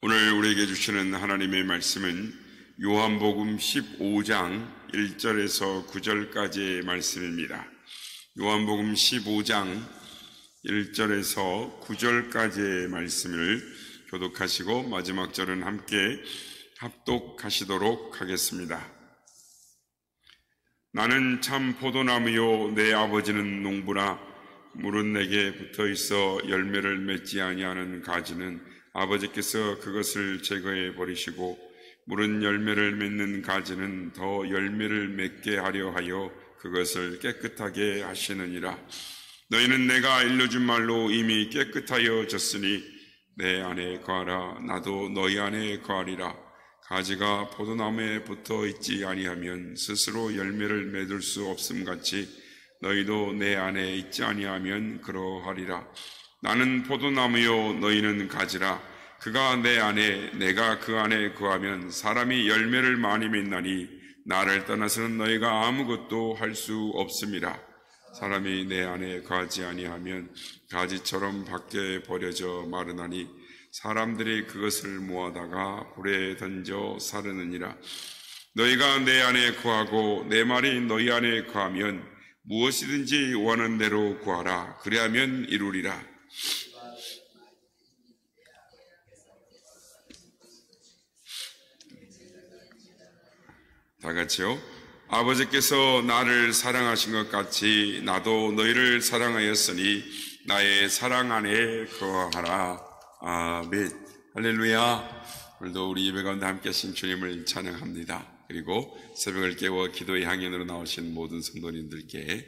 오늘 우리에게 주시는 하나님의 말씀은 요한복음 15장 1절에서 9절까지의 말씀입니다. 요한복음 15장 1절에서 9절까지의 말씀을 교독하시고 마지막 절은 함께 합독하시도록 하겠습니다. 나는 참 포도나무요 내 아버지는 농부라. 물은 내게 붙어있어 열매를 맺지 아니하는 가지는 아버지께서 그것을 제거해 버리시고 물은 열매를 맺는 가지는 더 열매를 맺게 하려 하여 그것을 깨끗하게 하시느니라. 너희는 내가 일러준 말로 이미 깨끗하여 졌으니 내 안에 거하라. 나도 너희 안에 거하리라. 가지가 포도나무에 붙어 있지 아니하면 스스로 열매를 맺을 수 없음같이 너희도 내 안에 있지 아니하면 그러하리라. 나는 포도나무요 너희는 가지라. 그가 내 안에 내가 그 안에 거하면 사람이 열매를 많이 맺나니 나를 떠나서는 너희가 아무것도 할 수 없음이라. 사람이 내 안에 거하지 아니하면 가지처럼 밖에 버려져 마르나니 사람들이 그것을 모아다가 불에 던져 사르느니라. 너희가 내 안에 거하고 내 말이 너희 안에 거하면 무엇이든지 원하는 대로 구하라. 그리하면 이루리라. 다 같이요. 아버지께서 나를 사랑하신 것 같이 나도 너희를 사랑하였으니 나의 사랑 안에 거하라. 아멘. 할렐루야. 오늘도 우리 예배 가운데 함께 하신 주님을 찬양합니다. 그리고 새벽을 깨워 기도의 향연으로 나오신 모든 성도님들께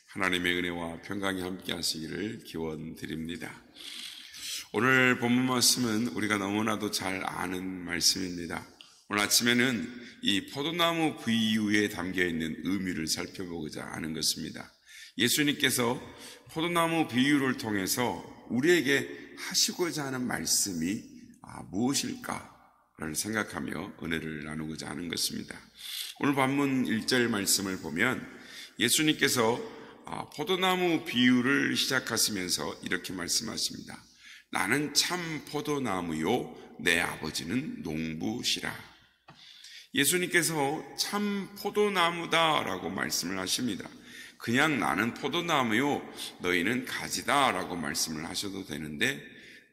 하나님의 은혜와 평강이 함께 하시기를 기원드립니다. 오늘 본문 말씀은 우리가 너무나도 잘 아는 말씀입니다. 오늘 아침에는 이 포도나무 비유에 담겨있는 의미를 살펴보고자 하는 것입니다. 예수님께서 포도나무 비유를 통해서 우리에게 하시고자 하는 말씀이 무엇일까를 생각하며 은혜를 나누고자 하는 것입니다. 오늘 본문 1절 말씀을 보면 예수님께서 포도나무 비유를 시작하시면서 이렇게 말씀하십니다. 나는 참 포도나무요 내 아버지는 농부시라. 예수님께서 참 포도나무다라고 말씀을 하십니다. 그냥 나는 포도나무요 너희는 가지다라고 말씀을 하셔도 되는데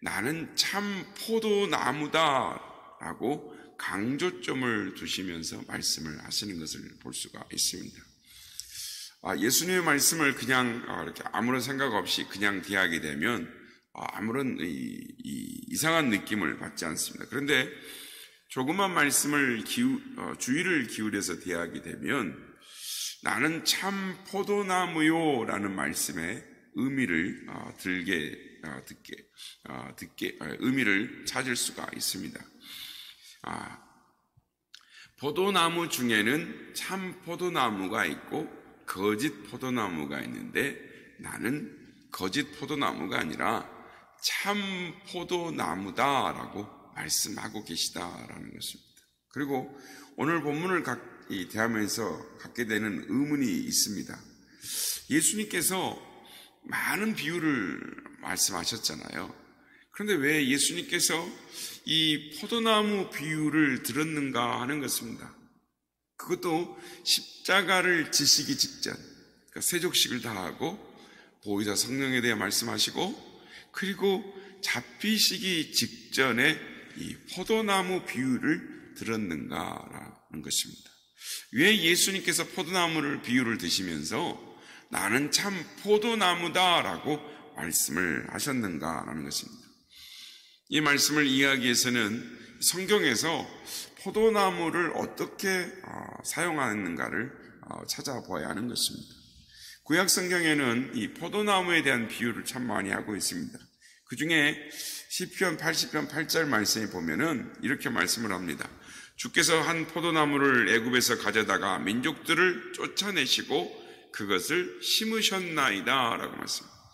나는 참 포도나무다라고 강조점을 두시면서 말씀을 하시는 것을 볼 수가 있습니다. 예수님의 말씀을 그냥 이렇게 아무런 생각 없이 그냥 대하게 되면 아무런 이상한 느낌을 받지 않습니다. 그런데 조그만 말씀을 주의를 기울여서 대하게 되면 나는 참 포도나무요 라는 말씀의 의미를 의미를 찾을 수가 있습니다. 포도나무 중에는 참 포도나무가 있고 거짓 포도나무가 있는데 나는 거짓 포도나무가 아니라 참 포도나무다라고 말씀하고 계시다라는 것입니다. 그리고 오늘 본문을 대하면서 갖게 되는 의문이 있습니다. 예수님께서 많은 비유를 말씀하셨잖아요. 그런데 왜 예수님께서 이 포도나무 비유를 들었는가 하는 것입니다. 그것도 십자가를 지시기 직전, 그러니까 세족식을 다하고 보혜사 성령에 대해 말씀하시고 그리고 잡히시기 직전에 이 포도나무 비유를 들었는가라는 것입니다. 왜 예수님께서 포도나무를 비유를 드시면서 나는 참 포도나무다라고 말씀을 하셨는가라는 것입니다. 이 말씀을 이해하기 위해서는 성경에서 포도나무를 어떻게 사용하는가를 찾아봐야 하는 것입니다. 구약 성경에는 이 포도나무에 대한 비유를 참 많이 하고 있습니다. 그 중에 시편 80편 8절 말씀에 보면은 이렇게 말씀을 합니다. 주께서 한 포도나무를 애굽에서 가져다가 민족들을 쫓아내시고 그것을 심으셨나이다 라고 말씀합니다.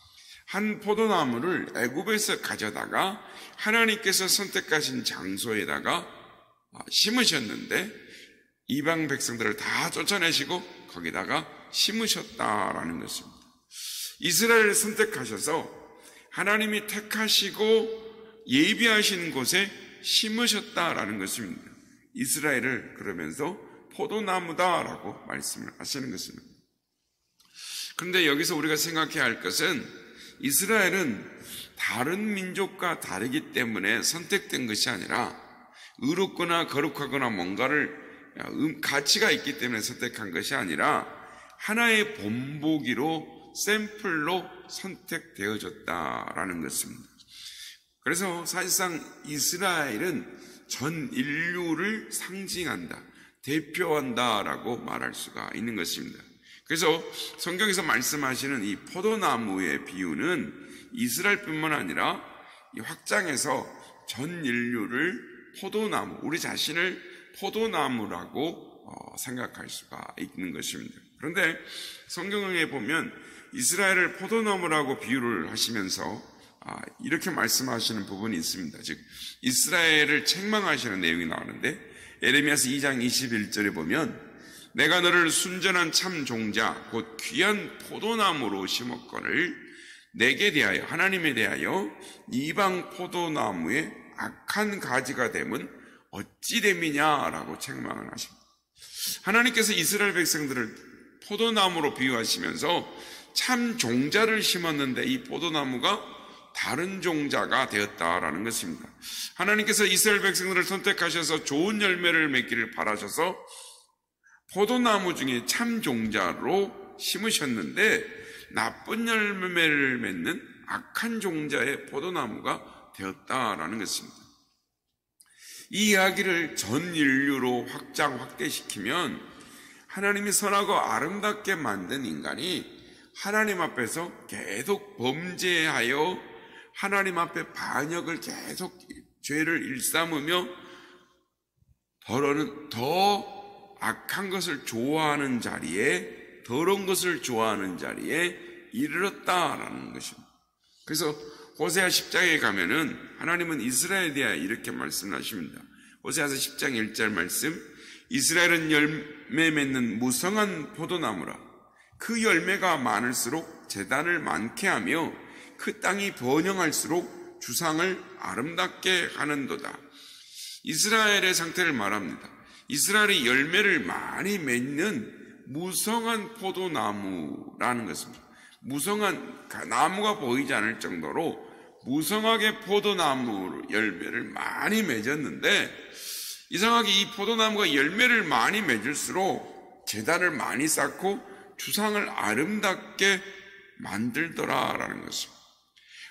한 포도나무를 애굽에서 가져다가 하나님께서 선택하신 장소에다가 심으셨는데 이방 백성들을 다 쫓아내시고 거기다가 심으셨다라는 것입니다. 이스라엘을 선택하셔서 하나님이 택하시고 예비하신 곳에 심으셨다라는 것입니다. 이스라엘을 그러면서 포도나무다라고 말씀을 하시는 것입니다. 그런데 여기서 우리가 생각해야 할 것은 이스라엘은 다른 민족과 다르기 때문에 선택된 것이 아니라 의롭거나 거룩하거나 뭔가를 가치가 있기 때문에 선택한 것이 아니라 하나의 본보기로 샘플로 선택되어졌다라는 것입니다. 그래서 사실상 이스라엘은 전 인류를 상징한다, 대표한다라고 말할 수가 있는 것입니다. 그래서 성경에서 말씀하시는 이 포도나무의 비유는 이스라엘뿐만 아니라 이 확장해서 전 인류를 포도나무, 우리 자신을 포도나무라고 생각할 수가 있는 것입니다. 그런데 성경에 보면 이스라엘을 포도나무라고 비유를 하시면서 이렇게 말씀하시는 부분이 있습니다. 즉 이스라엘을 책망하시는 내용이 나오는데 에레미야서 2장 21절에 보면 내가 너를 순전한 참 종자 곧 귀한 포도나무로 심었거늘 내게 대하여 하나님에 대하여 이방 포도나무의 악한 가지가 됨은 어찌 됨이냐라고 책망을 하십니다. 하나님께서 이스라엘 백성들을 포도나무로 비유하시면서 참 종자를 심었는데 이 포도나무가 다른 종자가 되었다라는 것입니다. 하나님께서 이스라엘 백성들을 선택하셔서 좋은 열매를 맺기를 바라셔서 포도나무 중에 참 종자로 심으셨는데 나쁜 열매를 맺는 악한 종자의 포도나무가 되었다라는 것입니다. 이 이야기를 전 인류로 확대시키면 하나님이 선하고 아름답게 만든 인간이 하나님 앞에서 계속 범죄하여 하나님 앞에 반역을 계속 죄를 일삼으며 더 악한 것을 좋아하는 자리에, 더러운 것을 좋아하는 자리에 이르렀다라는 것입니다. 그래서 호세아 10장에 가면은 하나님은 이스라엘에 대하여 이렇게 말씀하십니다. 호세아서 10장 1절 말씀, 이스라엘은 열매 맺는 무성한 포도나무라. 그 열매가 많을수록 제단을 많게 하며 그 땅이 번영할수록 주상을 아름답게 하는도다. 이스라엘의 상태를 말합니다. 이스라엘이 열매를 많이 맺는 무성한 포도나무라는 것입니다. 무성한 나무가 보이지 않을 정도로 무성하게 포도나무 열매를 많이 맺었는데 이상하게 이 포도나무가 열매를 많이 맺을수록 제단을 많이 쌓고 주상을 아름답게 만들더라라는 것입니다.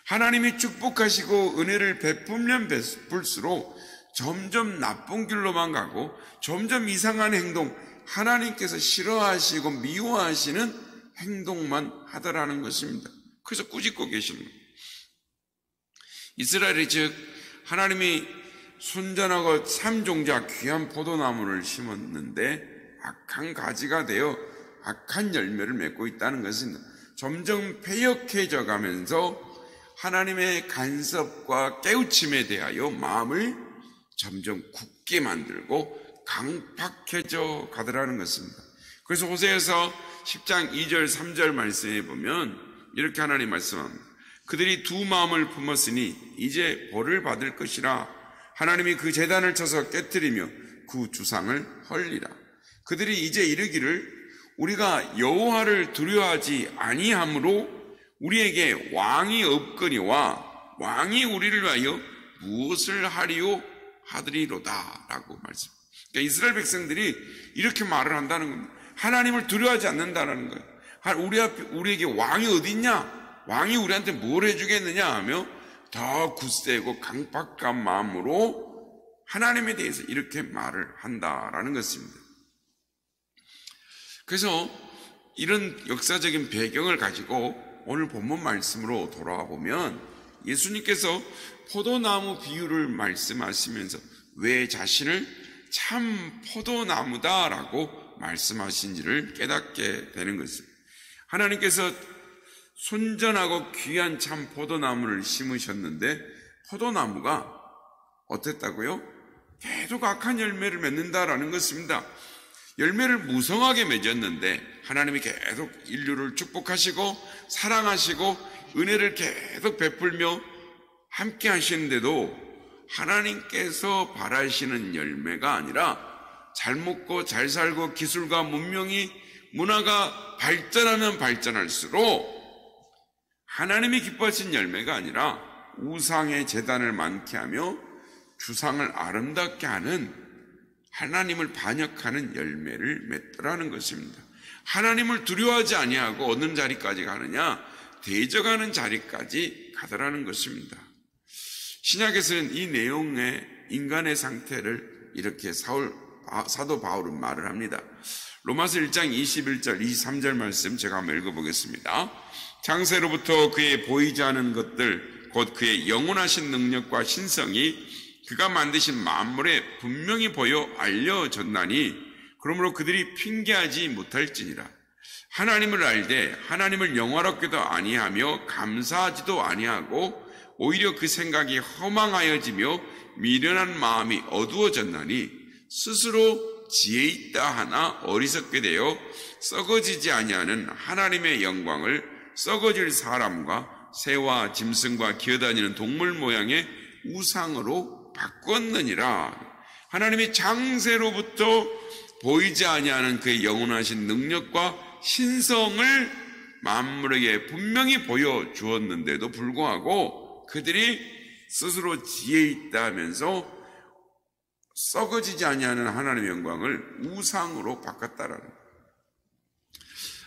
하나님이 축복하시고 은혜를 베풀면 베풀수록 점점 나쁜 길로만 가고 점점 이상한 행동, 하나님께서 싫어하시고 미워하시는 행동만 하더라는 것입니다. 그래서 꾸짖고 계시는 겁니다. 이스라엘이 즉 하나님이 순전하고 참종자 귀한 포도나무를 심었는데 악한 가지가 되어 악한 열매를 맺고 있다는 것은 점점 패역해져 가면서 하나님의 간섭과 깨우침에 대하여 마음을 점점 굳게 만들고 강팍해져 가더라는 것입니다. 그래서 호세아서 10장 2절 3절 말씀에 보면 이렇게 하나님 말씀합니다. 그들이 두 마음을 품었으니 이제 벌을 받을 것이라. 하나님이 그 제단을 쳐서 깨뜨리며 그 주상을 헐리라. 그들이 이제 이르기를 우리가 여호와를 두려워하지 아니함으로 우리에게 왕이 없거니와 왕이 우리를 위하여 무엇을 하리요 하더리로다 라고 말씀. 그러니까 이스라엘 백성들이 이렇게 말을 한다는 겁니다. 하나님을 두려워하지 않는다는 거예요. 우리에게 왕이 어디 있냐? 왕이 우리한테 뭘 해주겠느냐 하며 더 굳세고 강팍한 마음으로 하나님에 대해서 이렇게 말을 한다라는 것입니다. 그래서 이런 역사적인 배경을 가지고 오늘 본문 말씀으로 돌아와 보면 예수님께서 포도나무 비유를 말씀하시면서 왜 자신을 참 포도나무다라고 말씀하신지를 깨닫게 되는 것입니다. 하나님께서 순전하고 귀한 참 포도나무를 심으셨는데 포도나무가 어땠다고요? 계속 악한 열매를 맺는다라는 것입니다. 열매를 무성하게 맺었는데 하나님이 계속 인류를 축복하시고 사랑하시고 은혜를 계속 베풀며 함께 하시는데도 하나님께서 바라시는 열매가 아니라 잘 먹고 잘 살고 기술과 문화가 발전하면 발전할수록 하나님이 기뻐하신 열매가 아니라 우상의 제단을 많게 하며 주상을 아름답게 하는 하나님을 반역하는 열매를 맺더라는 것입니다. 하나님을 두려워하지 아니하고 어느 자리까지 가느냐? 대적하는 자리까지 가더라는 것입니다. 신약에서는 이 내용의 인간의 상태를 이렇게 사도 바울은 말을 합니다. 로마서 1장 21절 23절 말씀 제가 한번 읽어보겠습니다. 창세로부터 그의 보이지 않은 것들 곧 그의 영원하신 능력과 신성이 그가 만드신 만물에 분명히 보여 알려졌나니 그러므로 그들이 핑계하지 못할지니라. 하나님을 알되 하나님을 영화롭게도 아니하며 감사하지도 아니하고 오히려 그 생각이 허망하여지며 미련한 마음이 어두워졌나니 스스로 지혜 있다 하나 어리석게 되어 썩어지지 아니하는 하나님의 영광을 썩어질 사람과 새와 짐승과 기어다니는 동물 모양의 우상으로 바꾸었느니라. 하나님이 창세로부터 보이지 아니하는 그의 영원하신 능력과 신성을 만물에게 분명히 보여주었는데도 불구하고 그들이 스스로 지혜 있다 하면서 썩어지지 아니하는 하나님의 영광을 우상으로 바꿨다라는 거예요.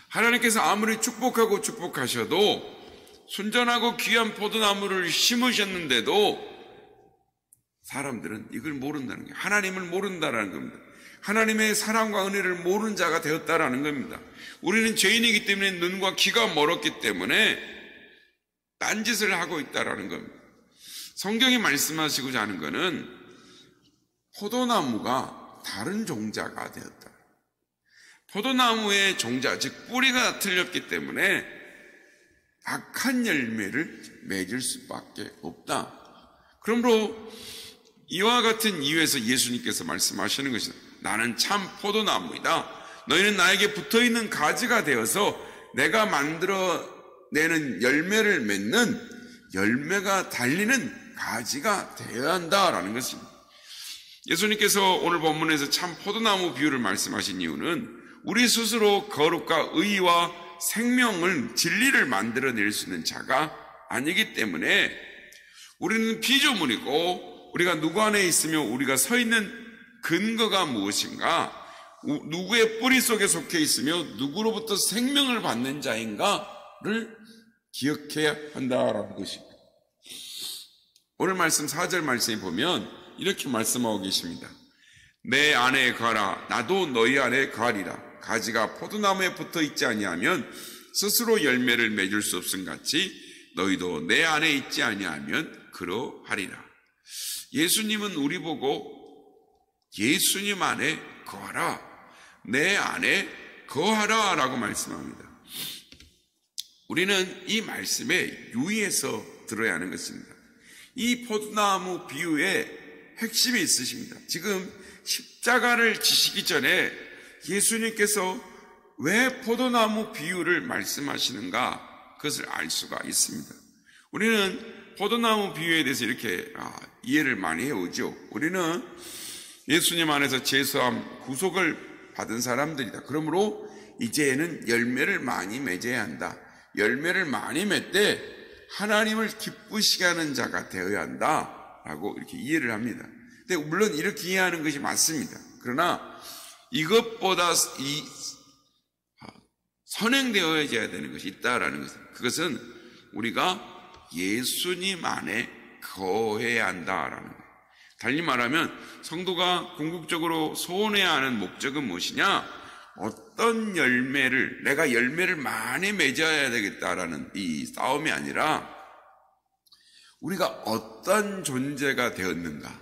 하나님께서 아무리 축복하셔도 순전하고 귀한 포도나무를 심으셨는데도 사람들은 이걸 모른다는 거예요. 하나님을 모른다라는 겁니다. 하나님의 사랑과 은혜를 모르는 자가 되었다라는 겁니다. 우리는 죄인이기 때문에 눈과 귀가 멀었기 때문에 딴짓을 하고 있다라는 겁니다. 성경이 말씀하시고자 하는 것은 포도나무가 다른 종자가 되었다. 포도나무의 종자, 즉 뿌리가 틀렸기 때문에 악한 열매를 맺을 수밖에 없다. 그러므로 이와 같은 이유에서 예수님께서 말씀하시는 것이다. 나는 참 포도나무이다. 너희는 나에게 붙어있는 가지가 되어서 내가 만들어내는 열매를 맺는 열매가 달리는 가지가 되어야 한다라는 것입니다. 예수님께서 오늘 본문에서 참 포도나무 비유를 말씀하신 이유는 우리 스스로 거룩과 의와 생명을 진리를 만들어낼 수 있는 자가 아니기 때문에 우리는 피조물이고 우리가 누구 안에 있으며 우리가 서 있는 근거가 무엇인가, 누구의 뿌리 속에 속해 있으며 누구로부터 생명을 받는 자인가를 기억해야 한다라는 것입니다. 오늘 말씀 4절 말씀에 보면 이렇게 말씀하고 계십니다. 내 안에 거하라 나도 너희 안에 거하리라. 가지가 포도나무에 붙어 있지 아니하면 스스로 열매를 맺을 수 없음 같이 너희도 내 안에 있지 아니하면 그러하리라. 예수님은 우리 보고 예수님 안에 거하라, 내 안에 거하라 라고 말씀합니다. 우리는 이 말씀에 유의해서 들어야 하는 것입니다. 이 포도나무 비유에 핵심이 있으십니다. 지금 십자가를 지시기 전에 예수님께서 왜 포도나무 비유를 말씀하시는가 그것을 알 수가 있습니다. 우리는 포도나무 비유에 대해서 이렇게 이해를 많이 해오죠. 우리는 예수님 안에서 죄사함 구속을 받은 사람들이다. 그러므로 이제는 열매를 많이 맺어야 한다. 열매를 많이 맺되 하나님을 기쁘시게 하는 자가 되어야 한다라고 이렇게 이해를 합니다. 근데 물론 이렇게 이해하는 것이 맞습니다. 그러나 이것보다 선행되어야 되는 것이 있다라는 것입니다. 그것은 우리가 예수님 안에 거해야 한다라는 거예요. 달리 말하면 성도가 궁극적으로 소원해야 하는 목적은 무엇이냐? 어떤 열매를, 내가 열매를 많이 맺어야 되겠다라는 이 싸움이 아니라 우리가 어떤 존재가 되었는가.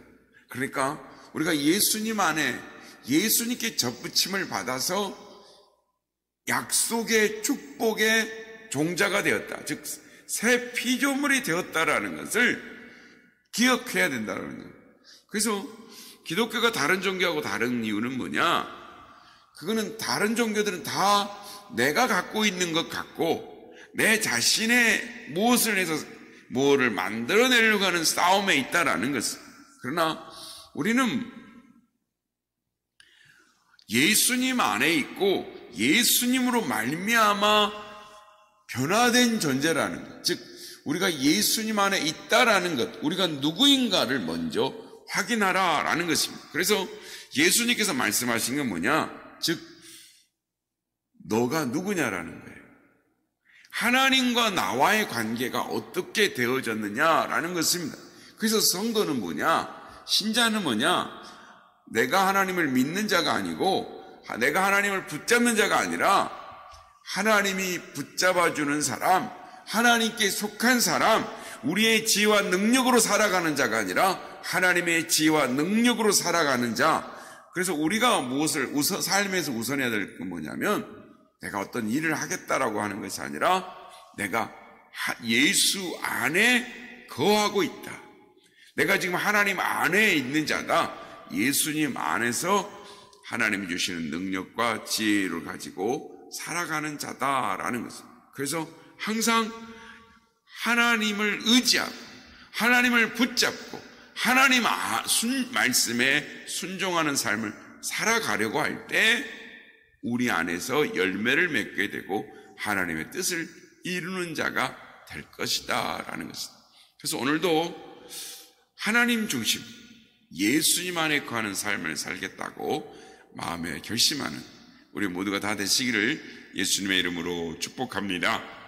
그러니까 우리가 예수님 안에 예수님께 접붙임을 받아서 약속의 축복의 종자가 되었다. 즉 새 피조물이 되었다라는 것을 기억해야 된다는 거예요. 그래서 기독교가 다른 종교하고 다른 이유는 뭐냐? 그거는 다른 종교들은 다 내가 갖고 있는 것 같고 내 자신의 무엇을 해서 무엇을 만들어내려고 하는 싸움에 있다라는 것을, 그러나 우리는 예수님 안에 있고 예수님으로 말미암아 변화된 존재라는 것, 즉 우리가 예수님 안에 있다라는 것, 우리가 누구인가를 먼저 확인하라라는 것입니다. 그래서 예수님께서 말씀하신 건 뭐냐? 즉 너가 누구냐라는 거예요. 하나님과 나와의 관계가 어떻게 되어졌느냐라는 것입니다. 그래서 성도는 뭐냐? 신자는 뭐냐? 내가 하나님을 믿는 자가 아니고 내가 하나님을 붙잡는 자가 아니라 하나님이 붙잡아주는 사람, 하나님께 속한 사람, 우리의 지혜와 능력으로 살아가는 자가 아니라 하나님의 지혜와 능력으로 살아가는 자. 그래서 우리가 무엇을 삶에서 우선해야 될 건 뭐냐면 내가 어떤 일을 하겠다라고 하는 것이 아니라 내가 예수 안에 거하고 있다. 내가 지금 하나님 안에 있는 자다. 예수님 안에서 하나님이 주시는 능력과 지혜를 가지고 살아가는 자다라는 것입니다. 그래서 항상 하나님을 의지하고 하나님을 붙잡고 하나님 말씀에 순종하는 삶을 살아가려고 할 때 우리 안에서 열매를 맺게 되고 하나님의 뜻을 이루는 자가 될 것이다 라는 것입니다. 그래서 오늘도 하나님 중심, 예수님 안에 거하는 삶을 살겠다고 마음에 결심하는 우리 모두가 다 되시기를 예수님의 이름으로 축복합니다.